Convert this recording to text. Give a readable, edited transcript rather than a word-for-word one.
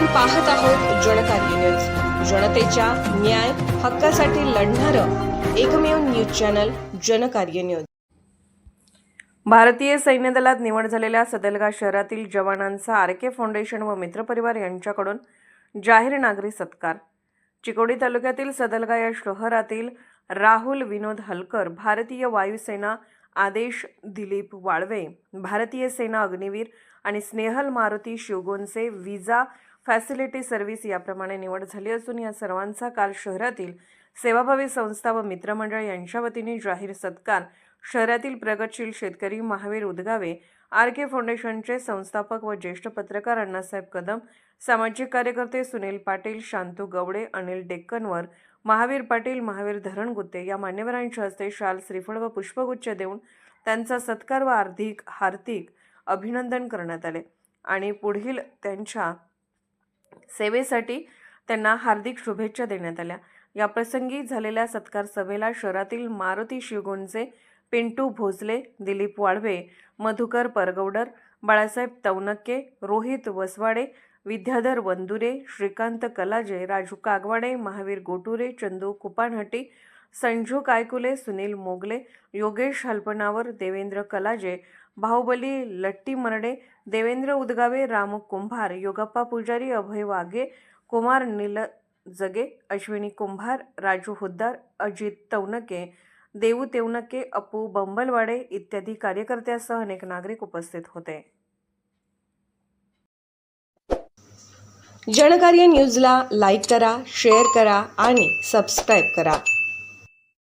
पाहत आहोत जनकार्य न्यूज, जनतेच्या न्याय हक्कासाठी लढणारं एकमेव न्यूज चॅनल जनकार्य न्यूज। भारतीय सैन्य दलात निवड झालेल्या सदलगा शहरातील जवानांचा आरके फाउंडेशन व मित्रपरिवार यांच्याकडून जाहीर नागरी सत्कार। चिकोडी तालुक्यातील सदलगा या शहरातील राहुल विनोद हलकर, भारतीय वायुसेना आदेश दिलीप वाळवे, भारतीय सेना अग्निवीर आणि स्नेहल मारुती शिवगोंचे विजा फॅसिलिटी सर्व्हिस याप्रमाणे निवड झाली असून या सर्वांचा काल शहरातील सेवाभावी संस्था व मित्रमंडळ यांच्या वतीने जाहीर सत्कार शहरातील प्रगतशील शेतकरी महावीर उदगावे, आरके फाउंडेशनचे संस्थापक व ज्येष्ठ पत्रकार अण्णासाहेब कदम, सामाजिक कार्यकर्ते सुनील पाटील, शांतू गवडे, अनिल डेक्कनवर, महावीर पाटील, महावीर धरणगुत्ते या मान्यवरांच्या हस्ते शाल, श्रीफळ व पुष्पगुच्छ देऊन त्यांचा सत्कार व हार्दिक अभिनंदन करण्यात आले आणि पुढील त्यांच्या सेवेसाठी त्यांना हार्दिक शुभेच्छा देण्यात आल्या। या प्रसंगी झालेल्या सत्कार सभेला शहरातील मारुती शिवगोंचे, पिंटू भोसले, दिलीप वाळवे, मधुकर परगौडर, बाळासाहेब तवनक्के, रोहित वसवाडे, विद्याधर वंदुरे, श्रीकांत कलाजे, राजू कागवाडे, महावीर गोटुरे, चंदू कुपानहट्टी, संजू कायकुले, सुनील मोगले, योगेश हलपणावर, देवेंद्र कलाजे, बाहुबली लट्टी मरडे, देवेंद्र उदगावे, राम कुंभार, योगप्पा पुजारी, अभय वाघे, कुमार नीलजगे, अश्विनी कुंभार, राजू हुद्दार, अजित तवनके, देऊ तेवनके, अपू बंबलवाडे इत्यादी कार्यकर्त्यांसह अनेक नागरिक उपस्थित होते। जनकार्य न्यूजला लाईक करा, शेअर करा आणि सबस्क्राईब करा।